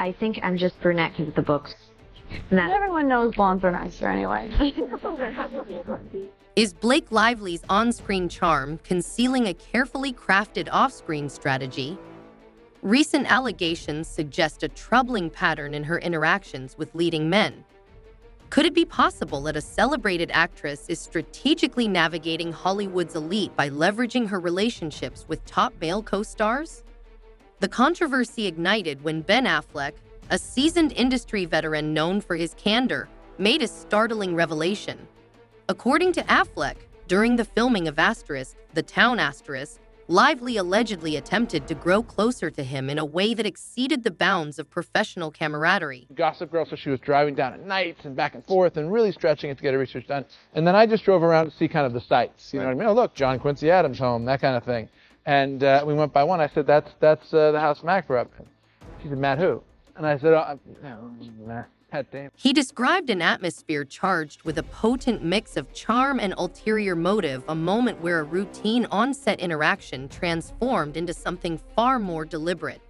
I think I'm just brunette because of the books. Everyone knows blondes are nicer anyway. Is Blake Lively's on-screen charm concealing a carefully crafted off-screen strategy? Recent allegations suggest a troubling pattern in her interactions with leading men. Could it be possible that a celebrated actress is strategically navigating Hollywood's elite by leveraging her relationships with top male co-stars? The controversy ignited when Ben Affleck, a seasoned industry veteran known for his candor, made a startling revelation. According to Affleck, during the filming of The Town Lively allegedly attempted to grow closer to him in a way that exceeded the bounds of professional camaraderie. Gossip Girl, so she was driving down at nights and back and forth and really stretching it to get her research done. And then I just drove around to see kind of the sights. You know what I mean? Oh, look, John Quincy Adams' home, that kind of thing. And we went by one. I said, that's the house Mac grew up in. She said, Matt who? And I said, Matt Damon. He described an atmosphere charged with a potent mix of charm and ulterior motive, a moment where a routine on-set interaction transformed into something far more deliberate.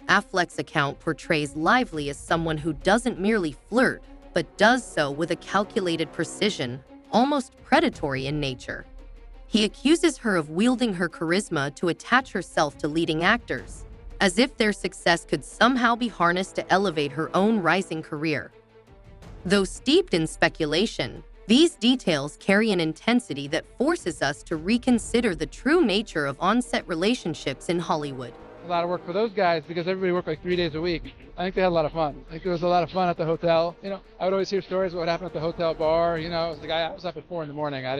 Affleck's account portrays Lively as someone who doesn't merely flirt, but does so with a calculated precision, almost predatory in nature. He accuses her of wielding her charisma to attach herself to leading actors, as if their success could somehow be harnessed to elevate her own rising career. Though steeped in speculation, these details carry an intensity that forces us to reconsider the true nature of on-set relationships in Hollywood. A lot of work for those guys because everybody worked like 3 days a week. I think they had a lot of fun. I think there was a lot of fun at the hotel. You know, I would always hear stories of what happened at the hotel bar. You know, it was the guy, I was up at 4 in the morning. I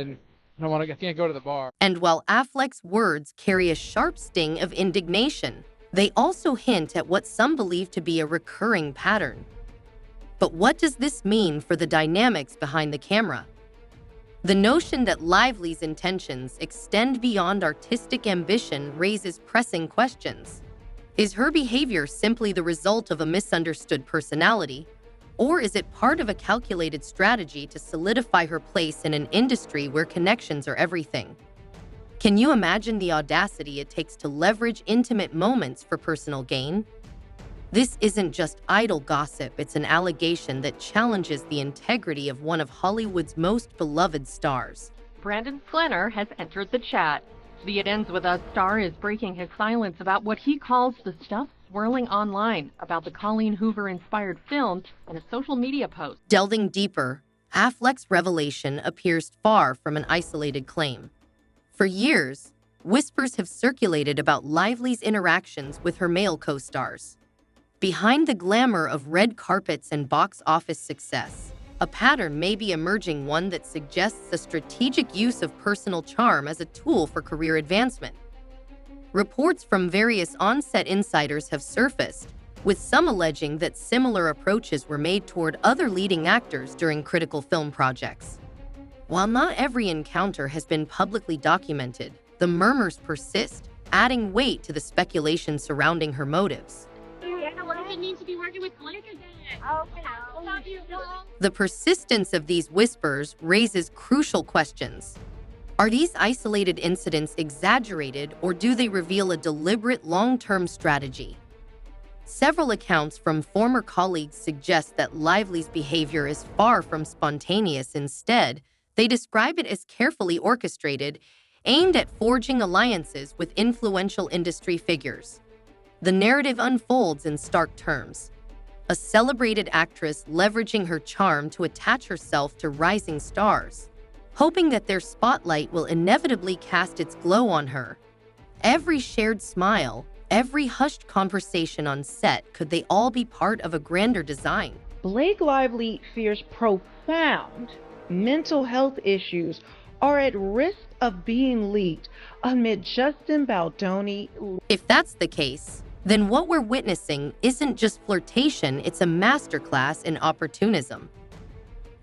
can't go to the bar. And while Affleck's words carry a sharp sting of indignation, they also hint at what some believe to be a recurring pattern. But what does this mean for the dynamics behind the camera? The notion that Lively's intentions extend beyond artistic ambition raises pressing questions. Is her behavior simply the result of a misunderstood personality, or is it part of a calculated strategy to solidify her place in an industry where connections are everything? Can you imagine the audacity it takes to leverage intimate moments for personal gain? This isn't just idle gossip, it's an allegation that challenges the integrity of one of Hollywood's most beloved stars. Brandon Flinner has entered the chat. The It Ends With Us star is breaking his silence about what he calls the stuff swirling online about the Colleen Hoover-inspired film in a social media post. Delving deeper, Affleck's revelation appears far from an isolated claim. For years, whispers have circulated about Lively's interactions with her male co-stars. Behind the glamour of red carpets and box office success, a pattern may be emerging, one that suggests a strategic use of personal charm as a tool for career advancement. Reports from various on-set insiders have surfaced, with some alleging that similar approaches were made toward other leading actors during critical film projects. While not every encounter has been publicly documented, the murmurs persist, adding weight to the speculation surrounding her motives. The persistence of these whispers raises crucial questions. Are these isolated incidents exaggerated, or do they reveal a deliberate long-term strategy? Several accounts from former colleagues suggest that Lively's behavior is far from spontaneous. Instead, they describe it as carefully orchestrated, aimed at forging alliances with influential industry figures. The narrative unfolds in stark terms. A celebrated actress leveraging her charm to attach herself to rising stars, hoping that their spotlight will inevitably cast its glow on her. Every shared smile, every hushed conversation on set, could they all be part of a grander design? Blake Lively fears profound mental health issues are at risk of being leaked amid Justin Baldoni. If that's the case, then what we're witnessing isn't just flirtation, it's a masterclass in opportunism.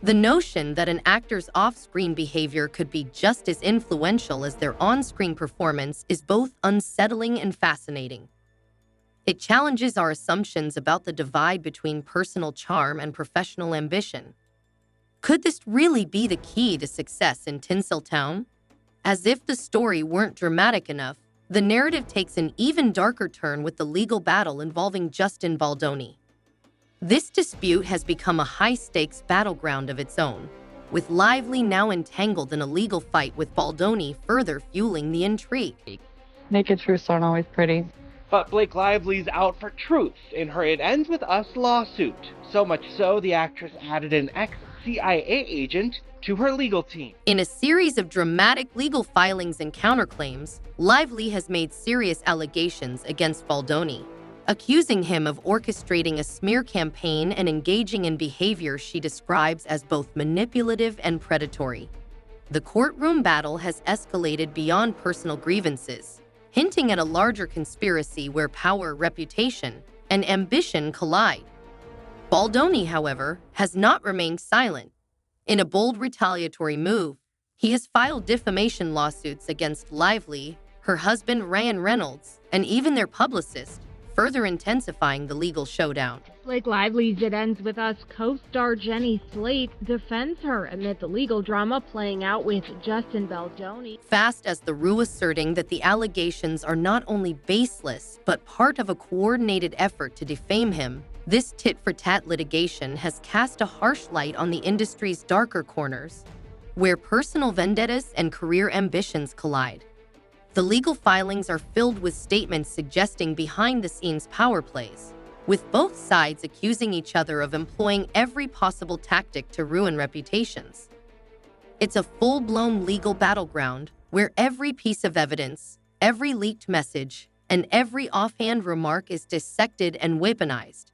The notion that an actor's off-screen behavior could be just as influential as their on-screen performance is both unsettling and fascinating. It challenges our assumptions about the divide between personal charm and professional ambition. Could this really be the key to success in Tinseltown? As if the story weren't dramatic enough, the narrative takes an even darker turn with the legal battle involving Justin Baldoni. This dispute has become a high-stakes battleground of its own, with Lively now entangled in a legal fight with Baldoni further fueling the intrigue. Naked truths aren't always pretty. But Blake Lively's out for truth in her It Ends With Us lawsuit. So much so, the actress added an ex-CIA agent to her legal team. In a series of dramatic legal filings and counterclaims, Lively has made serious allegations against Baldoni, accusing him of orchestrating a smear campaign and engaging in behavior she describes as both manipulative and predatory. The courtroom battle has escalated beyond personal grievances, hinting at a larger conspiracy where power, reputation, and ambition collide. Baldoni, however, has not remained silent. In a bold retaliatory move, he has filed defamation lawsuits against Lively, her husband Ryan Reynolds, and even their publicist, further intensifying the legal showdown. Blake Lively's It Ends With Us co-star Jenny Slate defends her amid the legal drama playing out with Justin Baldoni. Fast as the Rue asserting that the allegations are not only baseless, but part of a coordinated effort to defame him, this tit-for-tat litigation has cast a harsh light on the industry's darker corners, where personal vendettas and career ambitions collide. The legal filings are filled with statements suggesting behind-the-scenes power plays, with both sides accusing each other of employing every possible tactic to ruin reputations. It's a full-blown legal battleground where every piece of evidence, every leaked message, and every offhand remark is dissected and weaponized.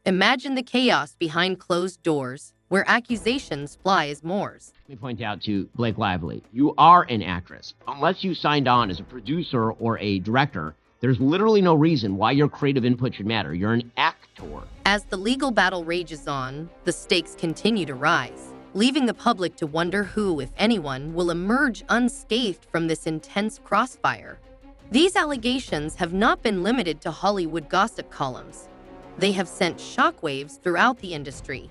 Imagine the chaos behind closed doors, where accusations fly as Moors. Let me point out to Blake Lively, you are an actress. Unless you signed on as a producer or a director, there's literally no reason why your creative input should matter. You're an actor. As the legal battle rages on, the stakes continue to rise, leaving the public to wonder who, if anyone, will emerge unscathed from this intense crossfire. These allegations have not been limited to Hollywood gossip columns. They have sent shockwaves throughout the industry.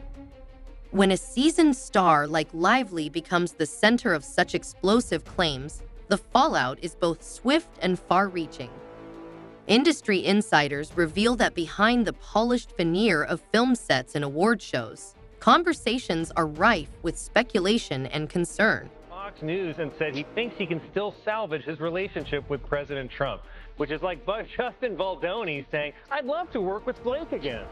When a seasoned star like Lively becomes the center of such explosive claims, the fallout is both swift and far-reaching. Industry insiders reveal that behind the polished veneer of film sets and award shows, conversations are rife with speculation and concern. Fox News and said he thinks he can still salvage his relationship with President Trump, which is like Justin Baldoni saying, "I'd love to work with Blake again."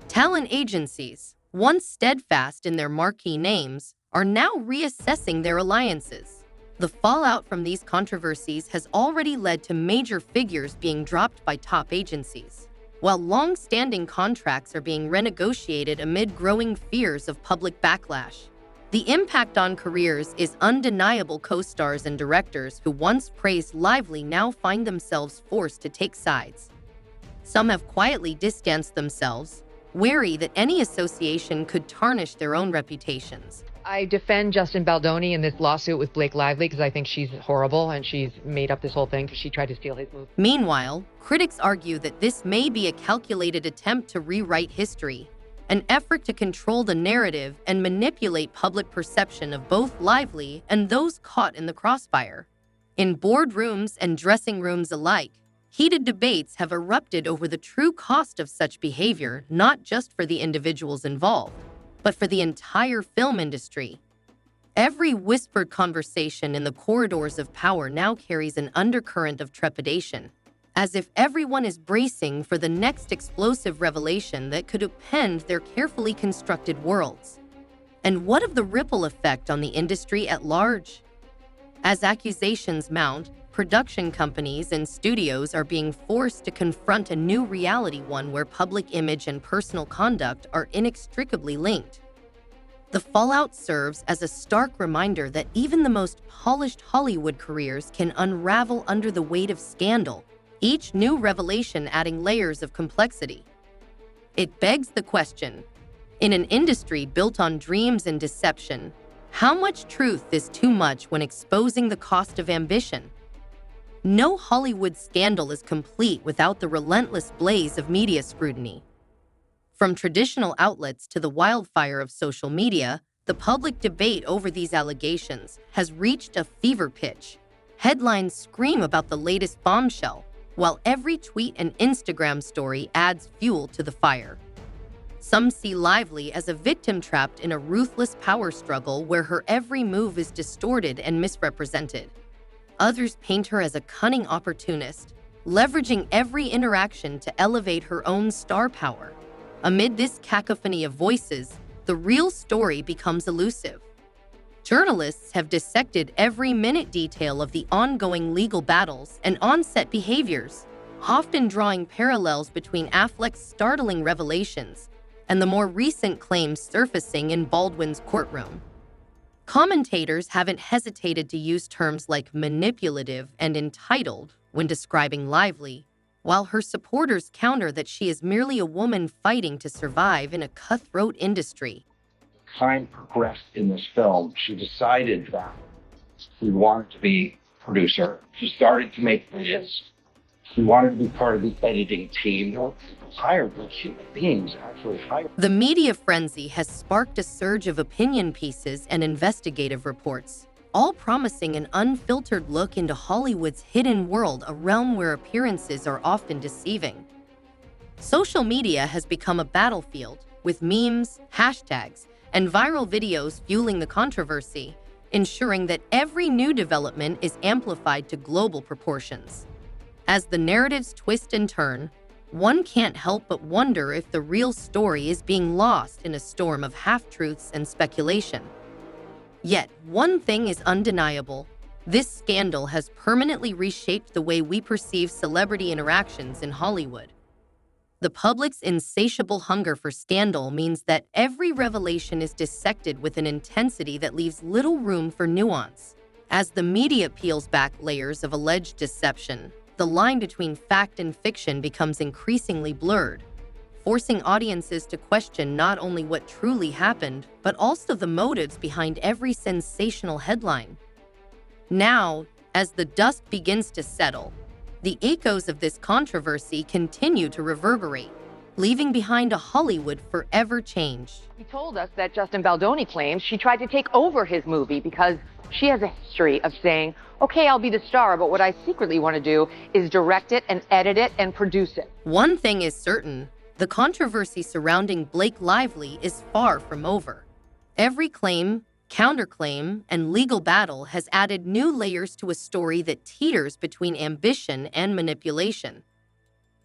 Talent agencies, once steadfast in their marquee names, are now reassessing their alliances. The fallout from these controversies has already led to major figures being dropped by top agencies, while long-standing contracts are being renegotiated amid growing fears of public backlash. The impact on careers is undeniable. Co-stars and directors who once praised Lively now find themselves forced to take sides. Some have quietly distanced themselves, wary that any association could tarnish their own reputations. I defend Justin Baldoni in this lawsuit with Blake Lively because I think she's horrible and she's made up this whole thing because she tried to steal his movie. Meanwhile, critics argue that this may be a calculated attempt to rewrite history, an effort to control the narrative and manipulate public perception of both Lively and those caught in the crossfire. In boardrooms and dressing rooms alike, heated debates have erupted over the true cost of such behavior, not just for the individuals involved, but for the entire film industry. Every whispered conversation in the corridors of power now carries an undercurrent of trepidation, as if everyone is bracing for the next explosive revelation that could upend their carefully constructed worlds. And what of the ripple effect on the industry at large? As accusations mount, production companies and studios are being forced to confront a new reality, one where public image and personal conduct are inextricably linked. The fallout serves as a stark reminder that even the most polished Hollywood careers can unravel under the weight of scandal, each new revelation adding layers of complexity. It begs the question, in an industry built on dreams and deception, how much truth is too much when exposing the cost of ambition? No Hollywood scandal is complete without the relentless blaze of media scrutiny. From traditional outlets to the wildfire of social media, the public debate over these allegations has reached a fever pitch. Headlines scream about the latest bombshell, while every tweet and Instagram story adds fuel to the fire. Some see Lively as a victim trapped in a ruthless power struggle where her every move is distorted and misrepresented. Others paint her as a cunning opportunist, leveraging every interaction to elevate her own star power. Amid this cacophony of voices, the real story becomes elusive. Journalists have dissected every minute detail of the ongoing legal battles and on-set behaviors, often drawing parallels between Affleck's startling revelations and the more recent claims surfacing in Baldwin's courtroom. Commentators haven't hesitated to use terms like manipulative and entitled when describing Lively, while her supporters counter that she is merely a woman fighting to survive in a cutthroat industry. Time progressed in this film. She decided that she wanted to be producer. She started to make videos. She wanted to be part of the editing team. No people hired, but human beings actually hired. The media frenzy has sparked a surge of opinion pieces and investigative reports, all promising an unfiltered look into Hollywood's hidden world, a realm where appearances are often deceiving. Social media has become a battlefield, with memes, hashtags, and viral videos fueling the controversy, ensuring that every new development is amplified to global proportions. As the narratives twist and turn, one can't help but wonder if the real story is being lost in a storm of half-truths and speculation. Yet, one thing is undeniable. This scandal has permanently reshaped the way we perceive celebrity interactions in Hollywood. The public's insatiable hunger for scandal means that every revelation is dissected with an intensity that leaves little room for nuance. As the media peels back layers of alleged deception, the line between fact and fiction becomes increasingly blurred, forcing audiences to question not only what truly happened, but also the motives behind every sensational headline. Now, as the dust begins to settle, the echoes of this controversy continue to reverberate, leaving behind a Hollywood forever changed. He told us that Justin Baldoni claims she tried to take over his movie because she has a history of saying, okay, I'll be the star, but what I secretly want to do is direct it and edit it and produce it. One thing is certain, the controversy surrounding Blake Lively is far from over. Every claim, counterclaim, and legal battle has added new layers to a story that teeters between ambition and manipulation.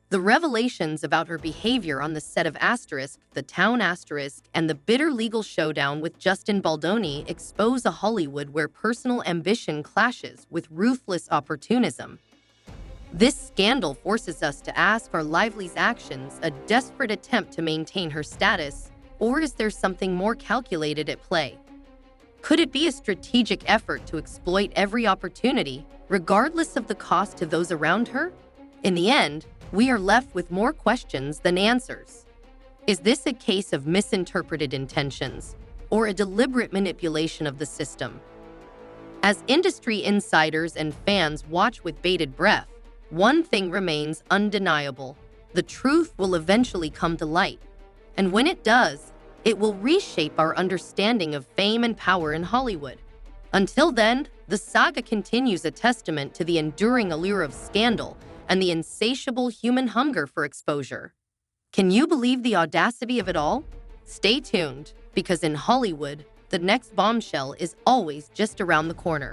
The revelations about her behavior on the set of Asterisk, The Town Asterisk, and the bitter legal showdown with Justin Baldoni expose a Hollywood where personal ambition clashes with ruthless opportunism. This scandal forces us to ask, are Lively's actions a desperate attempt to maintain her status, or is there something more calculated at play? Could it be a strategic effort to exploit every opportunity, regardless of the cost to those around her? In the end, we are left with more questions than answers. Is this a case of misinterpreted intentions or a deliberate manipulation of the system? As industry insiders and fans watch with bated breath, one thing remains undeniable. The truth will eventually come to light. And when it does, it will reshape our understanding of fame and power in Hollywood. Until then, the saga continues, a testament to the enduring allure of scandal and the insatiable human hunger for exposure. Can you believe the audacity of it all? Stay tuned, because in Hollywood, the next bombshell is always just around the corner.